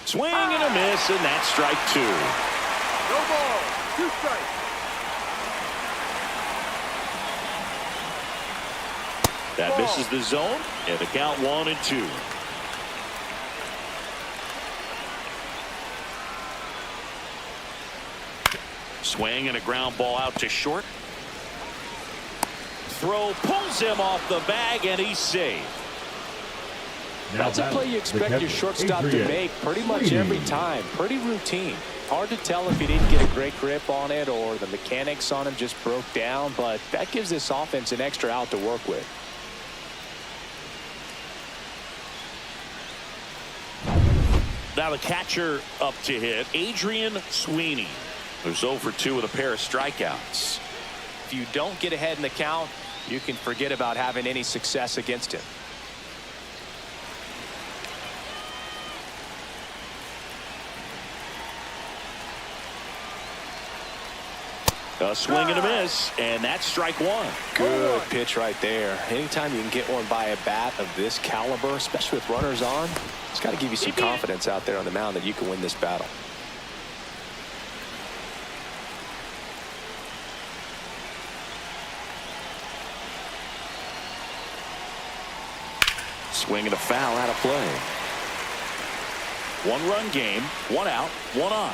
Speaker 1: Swing and a miss, and that's strike 2.
Speaker 4: No ball. 2 strikes.
Speaker 1: That misses the zone, and the count 1-2. Swing and a ground ball out to short. Throw pulls him off the bag, and he's safe.
Speaker 2: That's a play you expect your shortstop to make pretty much every time. Pretty routine. Hard to tell if he didn't get a great grip on it or the mechanics on him just broke down, but that gives this offense an extra out to work with.
Speaker 1: Now the catcher up to hit, Adrian Sweeney, who's 0 for 2 with a pair of strikeouts.
Speaker 2: If you don't get ahead in the count, you can forget about having any success against him.
Speaker 1: A swing and a miss, and that's strike 1.
Speaker 2: Good pitch right there. Anytime you can get one by a bat of this caliber, especially with runners on, it's got to give you some confidence out there on the mound that you can win this battle.
Speaker 1: Swing and a foul out of play. 1-run game, 1 out, 1 on.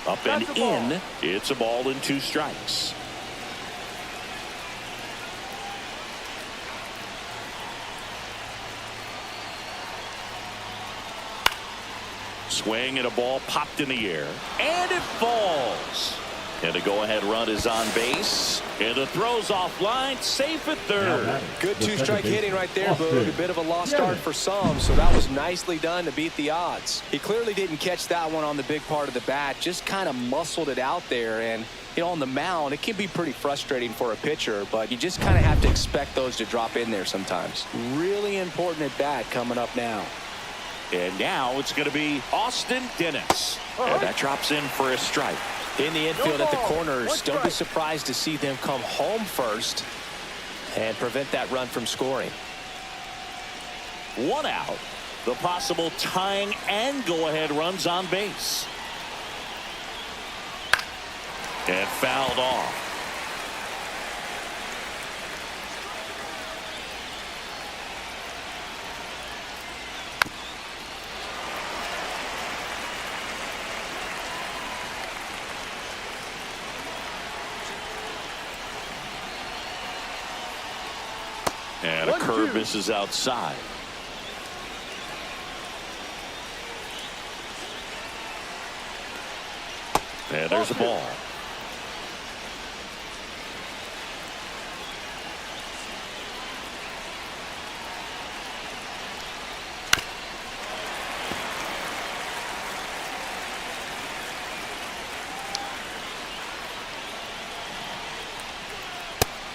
Speaker 1: Up and in. It's a ball and 2 strikes. Swing and a ball popped in the air, and it falls. And the go-ahead run is on base. And the throw's offline, safe at third.
Speaker 2: Good two-strike hitting right there, Boog. A bit of a lost start for some, so that was nicely done to beat the odds. He clearly didn't catch that one on the big part of the bat, just kind of muscled it out there. And, you know, on the mound, it can be pretty frustrating for a pitcher, but you just kind of have to expect those to drop in there sometimes. Really important at bat coming up now.
Speaker 1: And now it's going to be Austin Dennis. And that drops in for a strike.
Speaker 2: In the infield at the corners, don't be surprised to see them come home first and prevent that run from scoring.
Speaker 1: One out. The possible tying and go-ahead runs on base. And fouled off. And a curve misses outside. And there's a ball.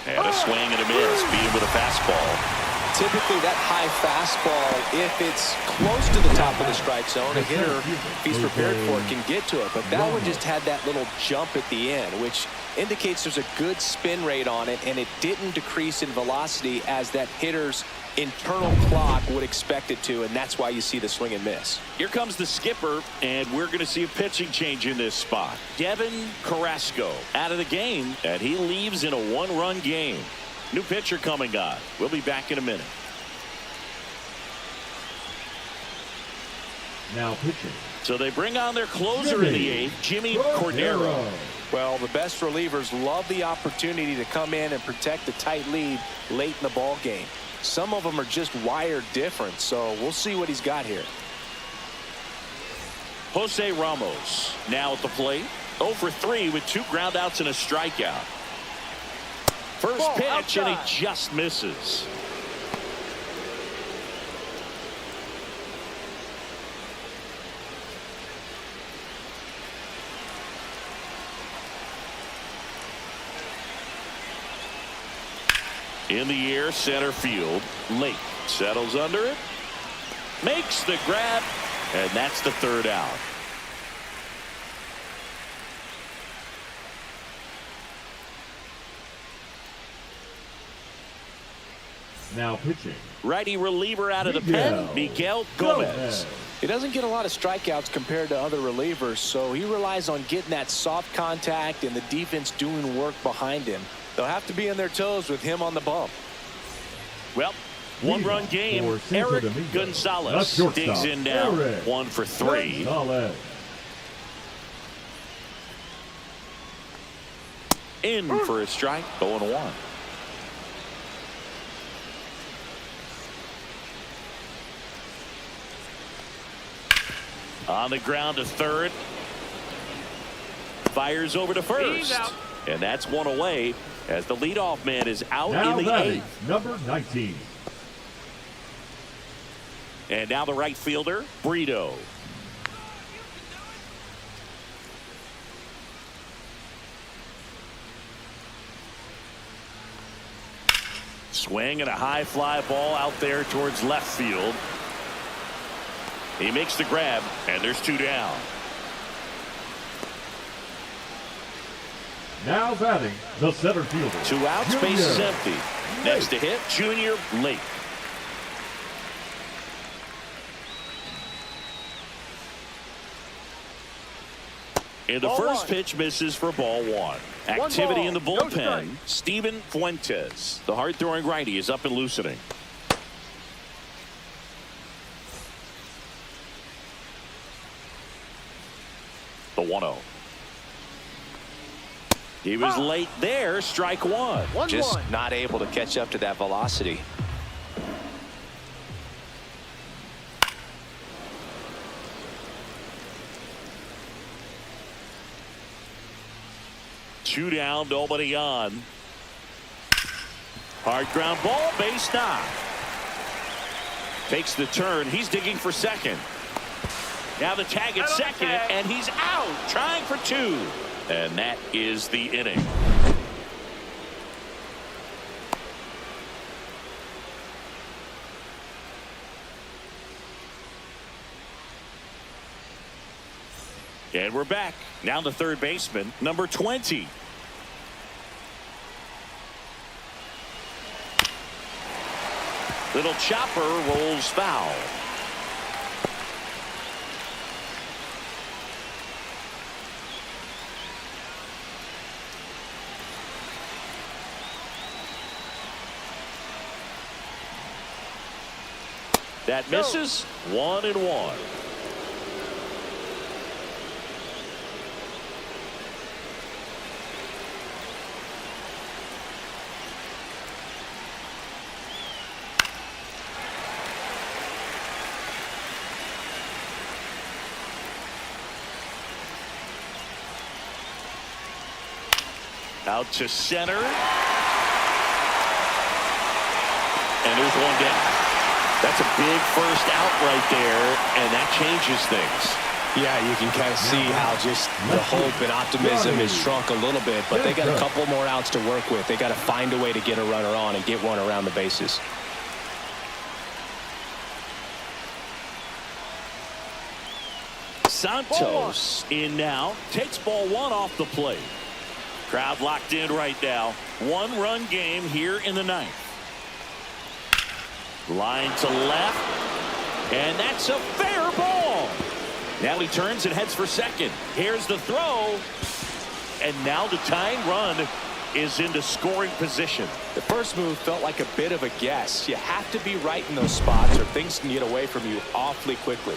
Speaker 1: And a swing and a miss, being with a fastball.
Speaker 2: Typically that high fastball, if it's close to the top of the strike zone, a hitter, if he's prepared for it, can get to it. But that one just had that little jump at the end, which indicates there's a good spin rate on it, and it didn't decrease in velocity as that hitter's internal clock would expect it to, and that's why you see the swing and miss.
Speaker 1: Here comes the skipper, and we're going to see a pitching change in this spot. Devin Carrasco out of the game, and he leaves in a one-run game. New pitcher coming on. We'll be back in a minute.
Speaker 3: Now pitching.
Speaker 1: So they bring on their closer in the eighth, Jimmy Cordero.
Speaker 2: Well, the best relievers love the opportunity to come in and protect a tight lead late in the ball game. Some of them are just wired different, so we'll see what he's got here.
Speaker 1: Jose Ramos now at the plate. 0 for 3 with 2 groundouts and a strikeout. First pitch, and he just misses. In the air, center field. Lake settles under it. Makes the grab, and that's the third out.
Speaker 3: Now pitching.
Speaker 1: Righty reliever out of the pen, Miguel Gomez.
Speaker 2: He doesn't get a lot of strikeouts compared to other relievers, so he relies on getting that soft contact and the defense doing work behind him. They'll have to be on their toes with him on the bump.
Speaker 1: Well, one-run game. Eric Gonzalez digs in now. 1 for 3. In for a strike, 0-1. On the ground to third. Fires over to first. And that's one away as the leadoff man is out
Speaker 3: now
Speaker 1: in the eighth.
Speaker 3: Number 19.
Speaker 1: And now the right fielder, Brito. Swing and a high fly ball out there towards left field. He makes the grab, and there's 2 down.
Speaker 3: Now batting, the center fielder.
Speaker 1: 2 outs, base is empty. Next to hit, Junior Lake. And the first pitch misses for ball 1. Activity in the bullpen. Steven Fuentes, the hard-throwing righty, is up and loosening. The 1-0. He was late there. Strike 1.
Speaker 2: Just not able to catch up to that velocity.
Speaker 1: 2 down, nobody on. Hard ground ball, base knock. Takes the turn. He's digging for second. Now the tag at second, and he's out, trying for 2. And that is the inning. And we're back. Now the third baseman, number 20. Little chopper rolls foul. That misses. 1-1. Out to center. And there's one down. That's a big first out right there, and that changes things.
Speaker 2: Yeah, you can kind of see how just the hope and optimism has shrunk a little bit, but they got a couple more outs to work with. They got to find a way to get a runner on and get one around the bases.
Speaker 1: Santos in now, takes ball 1 off the plate. Crowd locked in right now. 1-run game here in the 9th. Line to left, and that's a fair ball. Now he turns and heads for second. Here's the throw, and now the tying run is into scoring position.
Speaker 2: The first move felt like a bit of a guess. You have to be right in those spots or things can get away from you awfully quickly.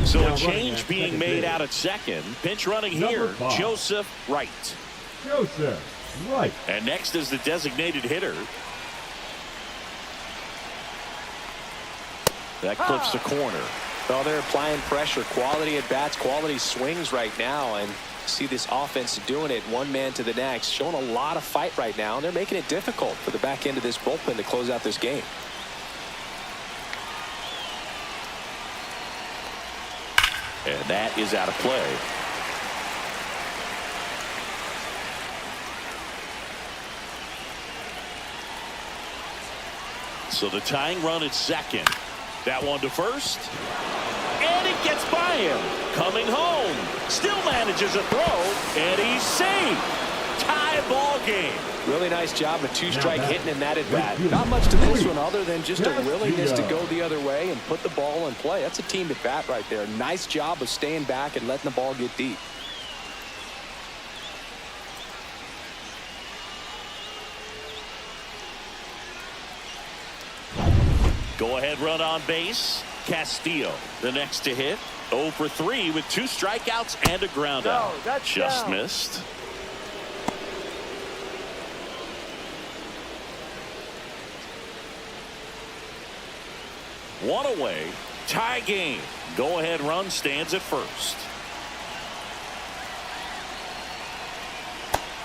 Speaker 1: So a change being made out at second. Pinch running here, Joseph Wright.
Speaker 3: Joseph Wright.
Speaker 1: And next is the designated hitter. That clips the corner.
Speaker 2: Well, they're applying pressure, quality at bats, quality swings right now, and see this offense doing it one man to the next, showing a lot of fight right now, and they're making it difficult for the back end of this bullpen to close out this game.
Speaker 1: And that is out of play. So the tying run at second. That one to first. And it gets by him. Coming home. Still manages a throw. And he's safe. Tie ball game.
Speaker 2: Really nice job of two-strike hitting in that at-bat. Not much to this one other than just a willingness to go the other way and put the ball in play. That's a team at-bat right there. Nice job of staying back and letting the ball get deep.
Speaker 1: Go-ahead run on base. Castillo, the next to hit. 0 for 3 with 2 strikeouts and a ground out. Just missed. One away, tie game. Go-ahead run stands at first.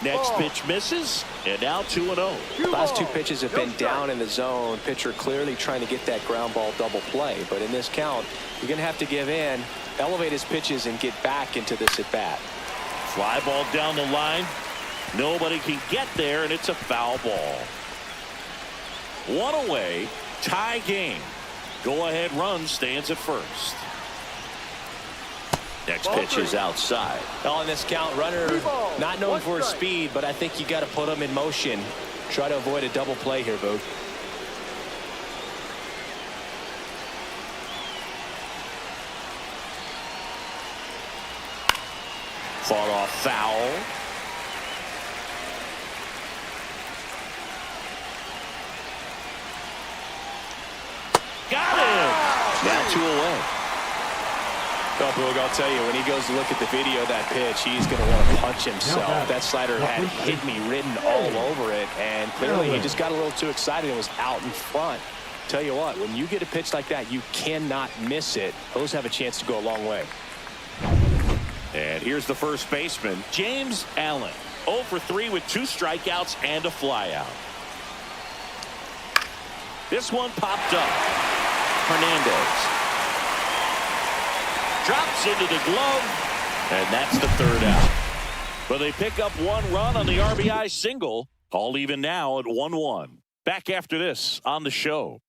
Speaker 1: Next pitch misses, and now 2-0.
Speaker 2: Last 2 pitches have been down in the zone. Pitcher clearly trying to get that ground ball double play, but in this count, you're going to have to give in, elevate his pitches, and get back into this at bat.
Speaker 1: Fly ball down the line. Nobody can get there, and it's a foul ball. One away, tie game. Go-ahead run stands at first. Next pitch is outside.
Speaker 2: Well, in this count, runner not known for his speed, but I think you got to put him in motion. Try to avoid a double play here, Boog.
Speaker 1: Fought off foul. Got him. Now 2 away.
Speaker 2: Oh, Boog, I'll tell you, when he goes to look at the video of that pitch, he's going to want to punch himself. That slider had hit me written all over it, and clearly he just got a little too excited and was out in front. Tell you what, when you get a pitch like that, you cannot miss it. Those have a chance to go a long way.
Speaker 1: And here's the first baseman, James Allen. 0 for 3 with 2 strikeouts and a flyout. This one popped up. Hernandez drops into the glove, and that's the 3rd out. But they pick up 1 run on the RBI single. All even now at 1-1. Back after this on the show.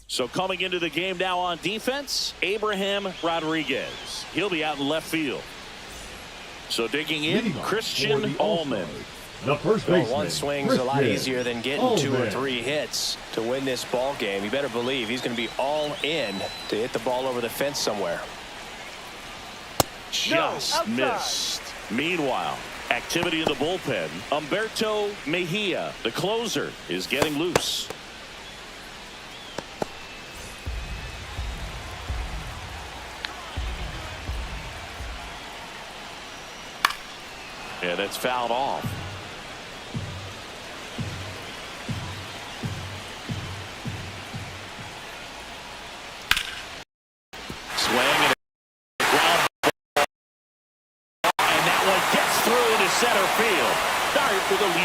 Speaker 1: So coming into the game now on defense, Abraham Rodriguez. He'll be out in left field. So digging in, Christian Allman.
Speaker 3: The first baseman,
Speaker 2: one swing's a lot easier than getting 2 or 3 hits to win this ball game. You better believe he's going to be all in to hit the ball over the fence somewhere.
Speaker 1: Just missed. Meanwhile, activity in the bullpen. Humberto Mejia, the closer, is getting loose. Yeah, that's fouled off. Swing and a ground ball. And that one gets through to center field. Start for the lead.